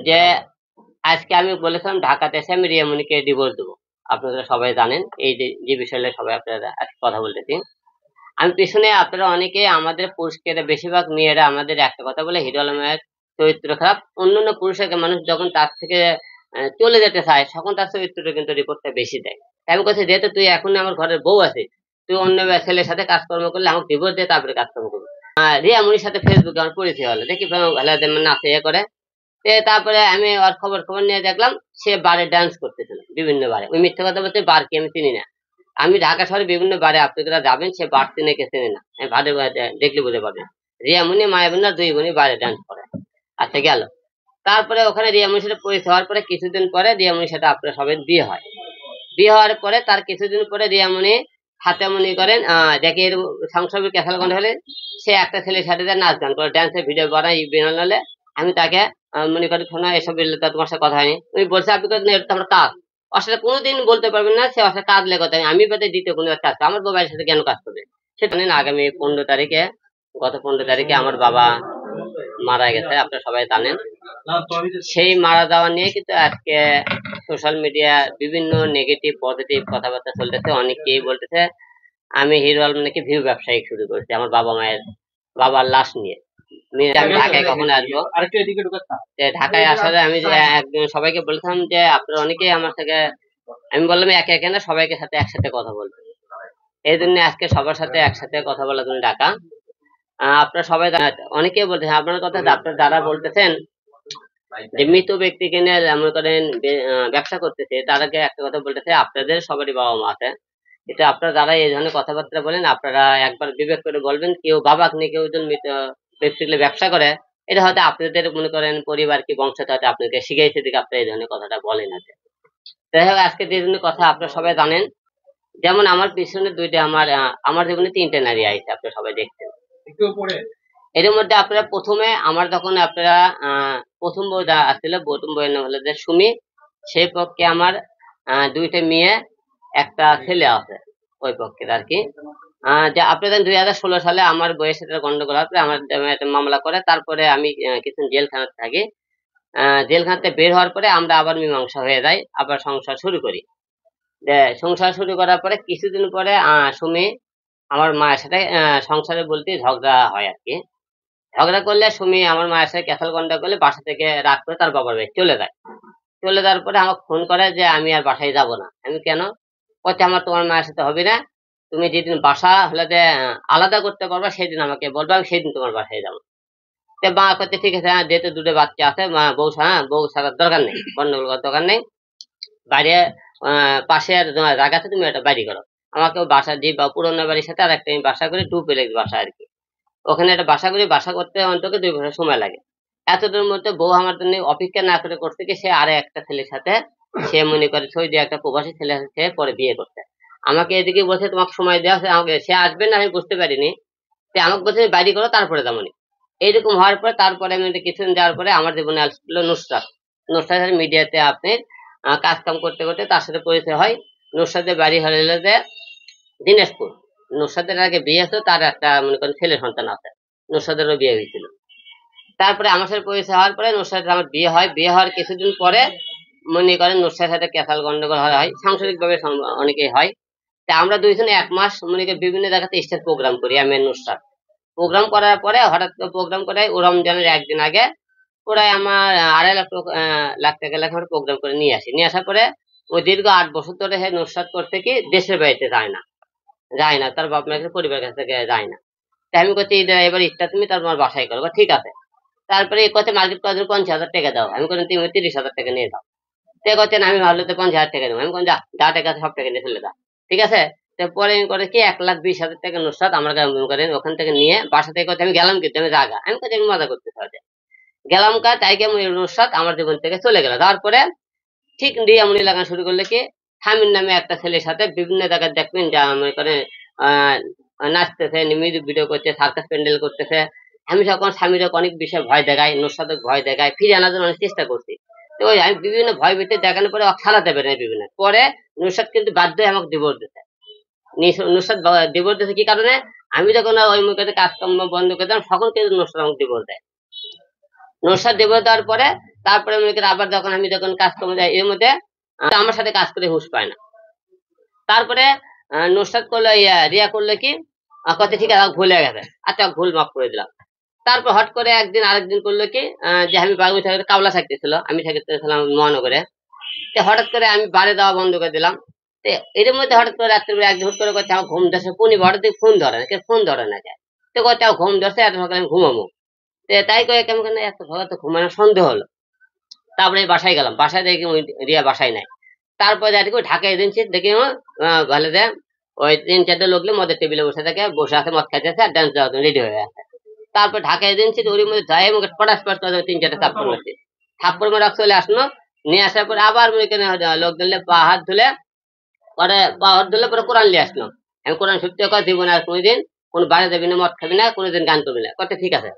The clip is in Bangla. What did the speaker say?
যে আজকে আমি বলেছিলাম ঢাকাতে এসে আমি রিয়ামণিকে ডিভোর্স দেবো। আপনারা সবাই জানেন এই যে বিষয়টা সবাই আপনারা আজকে কথা বলতেছি। আমি পিছনে আপনারা অনেকে আমাদের পুরুষকে বেশিরভাগ মেয়েরা আমাদের একটা কথা বলে হিরো আলমের চরিত্র খারাপ। অন্যান্য পুরুষকে মানুষ যখন তার থেকে চলে যেতে চায় তখন তার চরিত্রটা কিন্তু রিপোর্টটা বেশি দেয়। আমি বলছি যেহেতু তুই এখন আমার ঘরের বউ আছে, তুই অন্য ছেলের সাথে কাজকর্ম করলে আমাকে ডিভোর্স দিয়ে তারপরে কাজকর্ম করবি। রিয়ামণির সাথে ফেসবুকে আমার পরিচয় হলো, দেখি ভালো নাচে ইয়ে করে। তারপরে আমি ওর খবর খবর নিয়ে দেখলাম সে বারে ডান্স করতেছিল বিভিন্ন বারে। ওই মিথ্যা কথা বলতে বার কি আমি চিনি না। আমি ঢাকা শহরে বিভিন্ন বারে আপনারা যাবেন, সে বার চিনে কে চেনে না, বারে দেখলে বুঝতে পারবেন। রিয়ামণি মায়াবন্যার দুই বোনই বারে ডান্স করে। আচ্ছা গেল। তারপরে ওখানে রিয়ামণির সাথে পরিচয় হওয়ার পরে কিছুদিন পরে রিয়ামণির সাথে আপনার সবাই বিয়ে হয়। বিয়ে হওয়ার পরে তার কিছুদিন পরে রিয়ামণি হাতে মনে করেন দেখে সংসারের ক্যাসাল গন্ড হলে সে একটা ছেলের সাথে নাচ গান করে, ডান্সের ভিডিও বানাই বানালে আমি তাকে মনে করি শোনা এসব বললে তো তোমার সাথে কথা হয়নি, তুমি বলছে আপনি এটা আমার কাজ। ওর সাথে কোনোদিন বলতে পারবেন না সে ওর সাথে কাজ লেগে কথা আমি বাদে দ্বিতীয় কোনো কাজ করবে, আমার বাবার সাথে কেন কাজ করবে। সেটা জানেন আগামী 15 তারিখে, গত 15 তারিখে আমার বাবা মারা গেছে, আপনারা সবাই জানেন। সেই মারা যাওয়া নিয়ে কিন্তু আজকে সোশ্যাল মিডিয়া বিভিন্ন নেগেটিভ পজিটিভ কথাবার্তা চলতেছে। অনেকেই বলতেছে আমি হিরো আলম নাকি ভিউ ব্যবসায়িক শুরু করেছি আমার বাবা মায়ের বাবার লাশ নিয়ে। আমি ঢাকায় কখন আসবো, ঢাকায় আসার আমি একদিন সবাইকে বলতাম যে আপনারা অনেকেই আমার থেকে, আমি বললাম একে একে না সবাইকে সাথে একসাথে কথা বলবো। এই জন্য আজকে সবার সাথে একসাথে কথা বলার জন্য ডাকা। আপনারা সবাই অনেকেই বলতেছেন আপনার কথা, আপনারা যারা বলতেছেন যে মৃত ব্যক্তিকে নিয়ে মনে করেন ব্যবসা করতেছে, তাদেরকে একটা কথা বলতেছে আপনাদের সবারই বাবা মা আছে। এটা আপনারা যারা এই ধরনের কথাবার্তা বলেন আপনারা একবার বিবেক করে বলবেন। কেউ বাবাকে নিয়ে কেউ যদি মৃত ব্যক্তিকে ব্যবসা করে, এটা হয়তো আপনাদের মনে করেন পরিবার কি বংশতে হয়তো আপনাকে শিখাইছে দিকে আপনারা এই ধরনের কথাটা বলেন আছে। যাই হোক আজকে যে ধরনের কথা আপনারা সবাই জানেন, যেমন আমার পিছনে দুইটা আমার জীবনে 3টে নারী আইছে আপনারা সবাই দেখছেন। এর মধ্যে আপনারা প্রথমে আমার যখন আপনারা প্রথম বউ আসছিল, প্রথম বউয়ের নাম হলো যে সুমি, সেই পক্ষে আমার 2টে মেয়ে একটা ছেলে আছে ওই পক্ষের আর কি। যে আপনাদের 2016 সালে আমার বয়সের সাথে গন্ডগোল হবে, আমার একটা মামলা করে, তারপরে আমি কিছু জেলখানাতে থাকি। জেলখানাতে বের হওয়ার পরে আমরা আবার মীমাংসা হয়ে যাই, আবার সংসার শুরু করি। সংসার শুরু করার পরে কিছুদিন পরে সুমি আমার মায়ের সাথে সংসারে বলতে ঝগড়া হয় আর কি। ঝগড়া করলে সুমি আমার মায়ের সাথে ক্যাসাল গন্ডা করলে বাসা থেকে রাগ করে তার বাবার বাড়ি চলে যায়। চলে যাওয়ার পরে আমাকে ফোন করে যে আমি আর বাসায় যাব না। আমি কেন? বলছে আমার তোমার মায়ের সাথে হবে না, তুমি যেদিন বাসা হলে যে আলাদা করতে পারবা সেদিন আমাকে বলবা, আমি সেদিন তোমার বাসায় যাবো। তো মা করতে ঠিক আছে, যেহেতু 2টে বাচ্চা আছে মা বউ বউ ছাড়ার দরকার নেই, গন্ডগোল করার দরকার নেই। বাইরে পাশে আর জায়গা আছে, তুমি একটা বাড়ি করো। আমাকে বাসা দিয়ে পুরোনো বাড়ির সাথে আর একটা আমি বাসা করে 2 প্লেক্স বাসা আর কি। ওখানে একটা বাসা করি, বাসা করতে অন্তত 2 বছর সময় লাগে। এতটার মধ্যে বউ আমার জন্য অপেক্ষা না করে করতে গিয়ে সে আরে একটা ছেলের সাথে, সে মনে করে সৌদি একটা প্রবাসী ছেলে সে পরে বিয়ে করতে। আমাকে এদিকে বলছে তোমাকে সময় দেওয়া আছে, আমাকে সে আসবে না আমি বুঝতে পারিনি। সে আমাকে বলছে বাড়ি করো তারপরে তেমনই। এইরকম হওয়ার পর তারপরে আমি কিছুদিন যাওয়ার পরে আমার জীবনে আসলো নুসরাত। নুসরাতের মিডিয়াতে আপনি কাজ কাম করতে করতে তার সাথে পরিচয় হয়। নুসরাতের বাড়ি হলো যে দিনাজপুর। নুসরাতের আগে বিয়ে হতো, তার একটা মনে করেন ছেলে সন্তান আছে, নুসরাতেরও বিয়ে হয়েছিল। তারপরে আমার সাথে পরিচয় হওয়ার পরে নুসরাতের আমার বিয়ে হয়। বিয়ে হওয়ার কিছুদিন পরে মনে করেন নুসরাতের সাথে ক্যাসাল গন্ডগোল হয়, সাংসারিক ভাবে অনেকেই হয়। তা আমরা দুইজনে 1 মাস মনে করি বিভিন্ন জায়গাতে স্টেজ প্রোগ্রাম করি আমি নুসরাত। প্রোগ্রাম করার পরে হঠাৎ প্রোগ্রাম করে ও রমজানের একদিন আগে ওরাই আমার 2.5 লাখ টাকা লেখা প্রোগ্রাম করে নিয়ে আসি। নিয়ে আসার পরে ওই দীর্ঘ 8 বছর ধরে সে নুসরাত করতে কি দেশের বাড়িতে যায় না, তার বাপ মায়ের পরিবার কাছ থেকে যায় না। তাই আমি করছি এবার ইচ্ছা তুমি তার তোমার বাসায় করো, ঠিক আছে। তারপরে এই কথা মার্কেট করার 50,000 টাকা দাও, আমি কোনো তুমি 30,000 টাকা নিয়ে দাও। সে করছেন আমি ভাবলো তো 50,000 টাকা দেবো, আমি কোন যা যা টাকা সব টাকা নিয়ে চলে যা, ঠিক আছে। পরে আমি করে কি 1,20,000 টাকা নুসরাত আমার করেন ওখান থেকে নিয়ে বাসা থেকে আমি গেলাম, কিন্তু আমি জায়গা আমি কোথায় মজা করতে চাই গেলাম তাই নুসরাত আমার জীবন থেকে চলে গেল। তারপরে ঠিক রিয়ামণি লাগানো শুরু করলে কি স্বামীর নামে একটা ছেলের সাথে বিভিন্ন জায়গায় দেখবেন যা মনে করে আহ নাচতেছে, মিউজিক ভিডিও করছে, সার্কাস প্যান্ডেল করতেছে। আমি যখন স্বামীর অনেক বিষয়ে ভয় দেখাই, নুসরাতকে ভয় দেখাই, ফিরে আনার জন্য অনেক চেষ্টা করছি। তো ওই আমি বিভিন্ন ভয় ভীতি দেখানোর পরে ছাড়াতে পারি না বিভিন্ন। পরে নুসরাত কিন্তু বাধ্য হয়ে আমাকে ডিভোর্স দিতে। নুসরাত ডিভোর্স দিতে কি কারণে, আমি যখন ওই মুখে কাজকর্ম বন্ধ করে দিলাম তখন কিন্তু নুসরাত আমাকে ডিভোর্স দেয়। নুসরাত ডিভোর্স দেওয়ার পরে তারপরে মনে করেন আবার আমি যখন কাজ কমে যাই এর মধ্যে আমার সাথে কাজ করে হুঁশ পায় না। তারপরে নুসরাত করলো, রিয়া করলো কি, কত ঠিক আছে ভুলে গেছে, আচ্ছা ভুল মাফ করে দিলাম। তারপর হট করে একদিন আরেকদিন করলো কি, যে আমি বাবু থেকে কাবলা থাকতেছিল, আমি থাকতেছিলাম মহানগরে। তো হঠাৎ করে আমি বাড়ি দেওয়া বন্ধ করে দিলাম। তো এর মধ্যে হঠাৎ করে রাত্রিবেলা একদিন হুট করে করছে আমার ঘুম ধরছে, কোনি হঠাৎ ফোন ধরে না, ফোন ধরে না যায়। তো করছে আমার ঘুম ধরছে, এত সকালে আমি ঘুমাবো। তো তাই করে কেমন কেন এত সকালে তো ঘুমানোর সন্দেহ হলো। তারপরে বাসায় গেলাম, বাসায় দেখি রিয়া বাসায় নাই। তারপরে দেখি ঢাকা এজেন্সি দেখি ভালো দেয় ওই 3-4 লোক মদের টেবিলে বসে থাকে, বসে আছে, মদ খাইতেছে আর ডান্স দেওয়ার জন্য রেডি হয়ে আছে। তারপর ঢাকা এজেন্সি ওর মধ্যে যাই মুখে পটাশ পটাশ করে 3-4টা থাপ্পড় মারছে। থাপ্পড় মারা চলে আসলো, নিয়ে আসার পরে আবার মনে করেন লোক ধরলে পা হাত ধুলে, পরে পা হাত ধুলে পরে কোরআন নিয়ে আসলাম। আমি কোরআন সত্যি কথা দিব না, আর কোনোদিন কোন বাইরে যাবি না, মদ খাবি না, কোনোদিন গান করবি না, কথা ঠিক আছে।